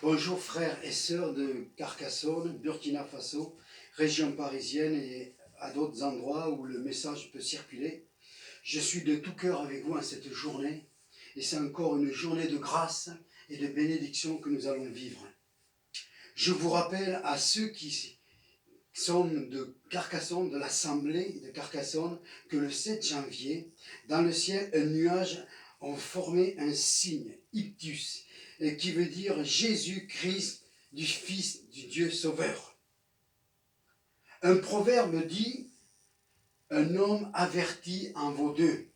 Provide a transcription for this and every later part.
Bonjour frères et sœurs de Carcassonne, Burkina Faso, région parisienne et à d'autres endroits où le message peut circuler. Je suis de tout cœur avec vous en cette journée et c'est encore une journée de grâce et de bénédiction que nous allons vivre. Je vous rappelle à ceux qui sont de Carcassonne, de l'Assemblée de Carcassonne, que le 7 janvier, dans le ciel, un nuage a formé un signe, ictus, qui veut dire Jésus-Christ, du Fils du Dieu Sauveur. Un proverbe dit, un homme averti en vaut deux.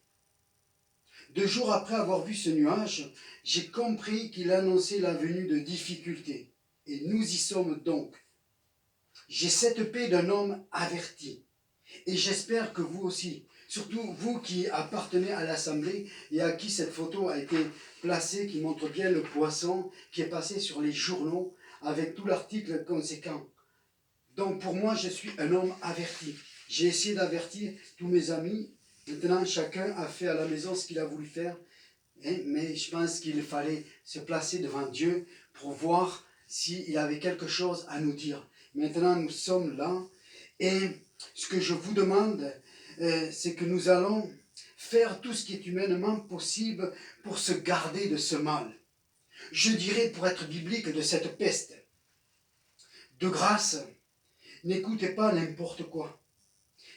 2 jours après avoir vu ce nuage, j'ai compris qu'il annonçait la venue de difficultés. Et nous y sommes donc. J'ai cette paix d'un homme averti. Et j'espère que vous aussi, surtout vous qui appartenez à l'Assemblée et à qui cette photo a été placée, qui montre bien le poisson qui est passé sur les journaux avec tout l'article conséquent. Donc pour moi, je suis un homme averti. J'ai essayé d'avertir tous mes amis. Maintenant, chacun a fait à la maison ce qu'il a voulu faire. Mais je pense qu'il fallait se placer devant Dieu pour voir s'il avait quelque chose à nous dire. Maintenant, nous sommes là. Et ce que je vous demande, c'est que nous allons faire tout ce qui est humainement possible pour se garder de ce mal. Je dirais, pour être biblique, de cette peste. De grâce, n'écoutez pas n'importe quoi.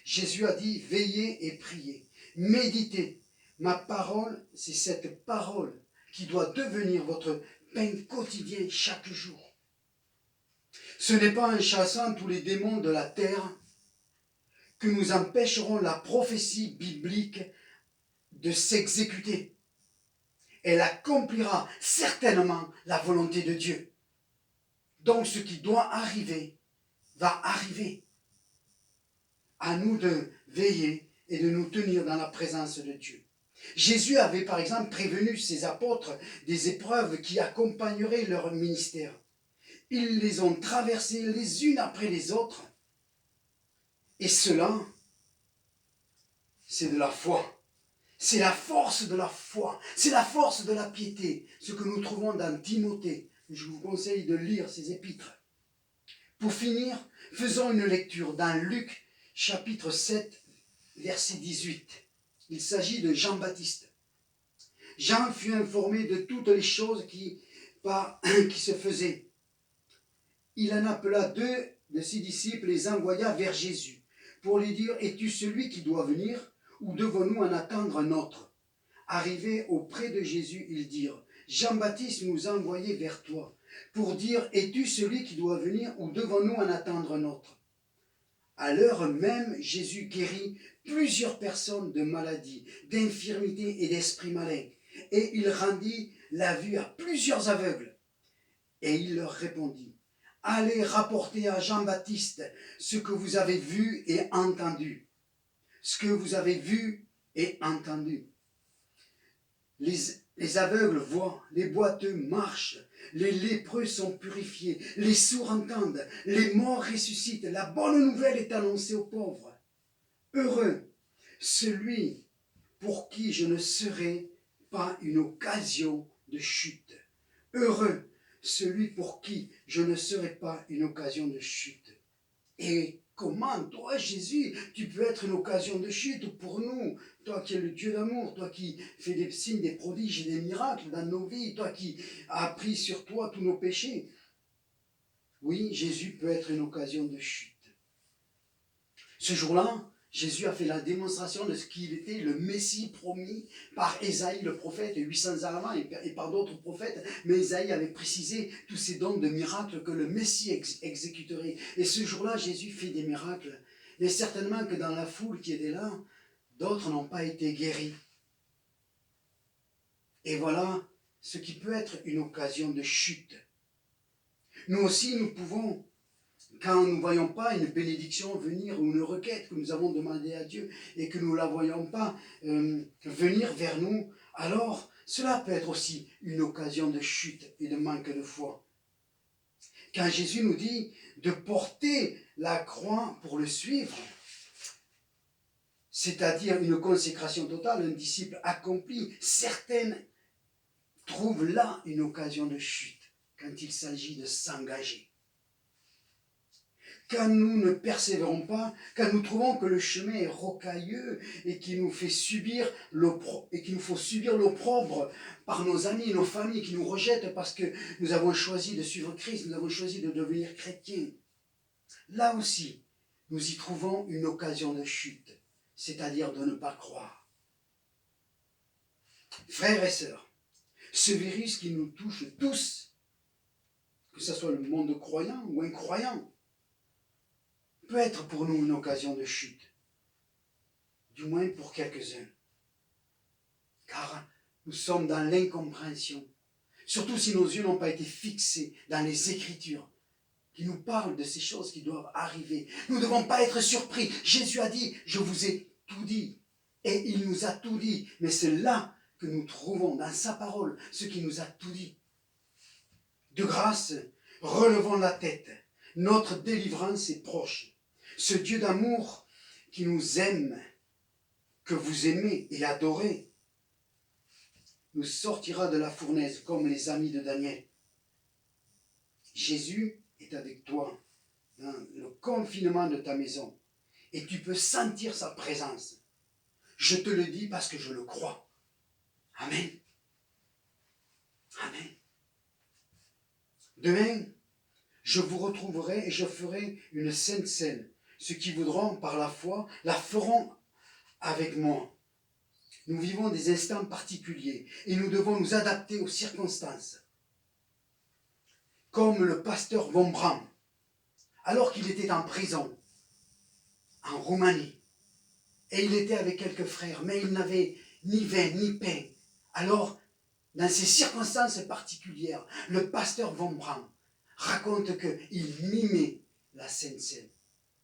Jésus a dit, veillez et priez, méditez. Ma parole, c'est cette parole qui doit devenir votre pain quotidien chaque jour. Ce n'est pas en chassant tous les démons de la terre que nous empêcherons la prophétie biblique de s'exécuter. Elle accomplira certainement la volonté de Dieu. Donc ce qui doit arriver, va arriver. À nous de veiller et de nous tenir dans la présence de Dieu. Jésus avait par exemple prévenu ses apôtres des épreuves qui accompagneraient leur ministère. Ils les ont traversées les unes après les autres. Et cela, c'est de la foi. C'est la force de la foi. C'est la force de la piété. Ce que nous trouvons dans Timothée. Je vous conseille de lire ces épîtres. Pour finir, faisons une lecture dans Luc chapitre 7, verset 18. Il s'agit de Jean-Baptiste. Jean fut informé de toutes les choses qui se faisaient. Il en appela 2 de ses disciples et les envoya vers Jésus pour lui dire, es-tu celui qui doit venir ou devons-nous en attendre un autre? Arrivés auprès de Jésus, ils dirent, Jean-Baptiste nous a envoyés vers toi pour dire, es-tu celui qui doit venir ou devons-nous en attendre un autre? À l'heure même, Jésus guérit plusieurs personnes de maladies, d'infirmités et d'esprits malins. Et il rendit la vue à plusieurs aveugles. Et il leur répondit, allez rapporter à Jean-Baptiste ce que vous avez vu et entendu. Ce que vous avez vu et entendu. Les aveugles voient, les boiteux marchent, les lépreux sont purifiés, les sourds entendent, les morts ressuscitent, la bonne nouvelle est annoncée aux pauvres. Heureux celui pour qui je ne serai pas une occasion de chute. Heureux celui pour qui je ne serai pas une occasion de chute. Et comment, toi, Jésus, tu peux être une occasion de chute pour nous, toi qui es le Dieu d'amour, toi qui fais des signes, des prodiges et des miracles dans nos vies, toi qui as pris sur toi tous nos péchés. Oui, Jésus peut être une occasion de chute. Ce jour-là, Jésus a fait la démonstration de ce qu'il était le Messie promis par Ésaïe le prophète, 800 ans avant, et par d'autres prophètes. Mais Ésaïe avait précisé tous ces dons de miracles que le Messie exécuterait. Et ce jour-là, Jésus fait des miracles. Mais certainement que dans la foule qui était là, d'autres n'ont pas été guéris. Et voilà ce qui peut être une occasion de chute. Nous aussi, nous pouvons, quand nous ne voyons pas une bénédiction venir ou une requête que nous avons demandée à Dieu et que nous ne la voyons pas venir vers nous, alors cela peut être aussi une occasion de chute et de manque de foi. Quand Jésus nous dit de porter la croix pour le suivre, c'est-à-dire une consécration totale, un disciple accompli, certaines trouvent là une occasion de chute. quand il s'agit de s'engager. Quand nous ne persévérons pas, quand nous trouvons que le chemin est rocailleux et qu'il nous fait subir l'opprobre par nos amis, nos familles qui nous rejettent parce que nous avons choisi de suivre Christ, nous avons choisi de devenir chrétiens. Là aussi, nous y trouvons une occasion de chute, c'est-à-dire de ne pas croire. Frères et sœurs, ce virus qui nous touche tous, que ce soit le monde croyant ou incroyant, peut être pour nous une occasion de chute, du moins pour quelques-uns. Car nous sommes dans l'incompréhension, surtout si nos yeux n'ont pas été fixés dans les Écritures, qui nous parlent de ces choses qui doivent arriver. Nous ne devons pas être surpris. Jésus a dit, je vous ai tout dit. Et il nous a tout dit. Mais c'est là que nous trouvons dans sa parole ce qui nous a tout dit. De grâce, relevons la tête. Notre délivrance est proche. Ce Dieu d'amour qui nous aime, que vous aimez et adorez, nous sortira de la fournaise comme les amis de Daniel. Jésus est avec toi dans le confinement de ta maison et tu peux sentir sa présence. Je te le dis parce que je le crois. Amen. Amen. Demain, je vous retrouverai et je ferai une sainte scène. Ceux qui voudront par la foi la feront avec moi. Nous vivons des instants particuliers et nous devons nous adapter aux circonstances. Comme le pasteur Von Bram, alors qu'il était en prison, en Roumanie, et il était avec quelques frères, mais il n'avait ni vin ni pain. Alors, dans ces circonstances particulières, le pasteur Von Bram raconte qu'il mimait la Sainte Seine,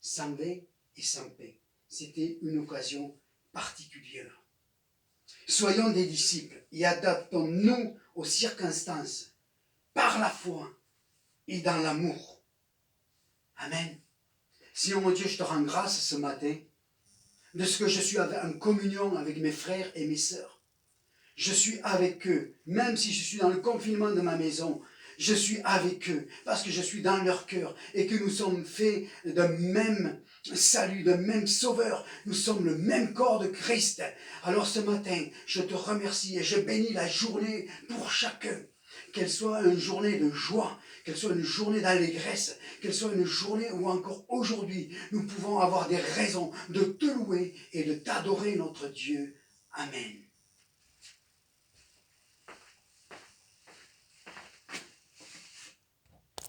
sans vin et sans pain. C'était une occasion particulière. Soyons des disciples et adaptons-nous aux circonstances par la foi et dans l'amour. Amen. Seigneur mon Dieu, je te rends grâce ce matin de ce que je suis en communion avec mes frères et mes sœurs. Je suis avec eux, même si je suis dans le confinement de ma maison, je suis avec eux, parce que je suis dans leur cœur, et que nous sommes faits d'un même salut, d'un même sauveur, nous sommes le même corps de Christ. Alors ce matin, je te remercie et je bénis la journée pour chacun, qu'elle soit une journée de joie, qu'elle soit une journée d'allégresse, qu'elle soit une journée où encore aujourd'hui, nous pouvons avoir des raisons de te louer et de t'adorer notre Dieu. Amen.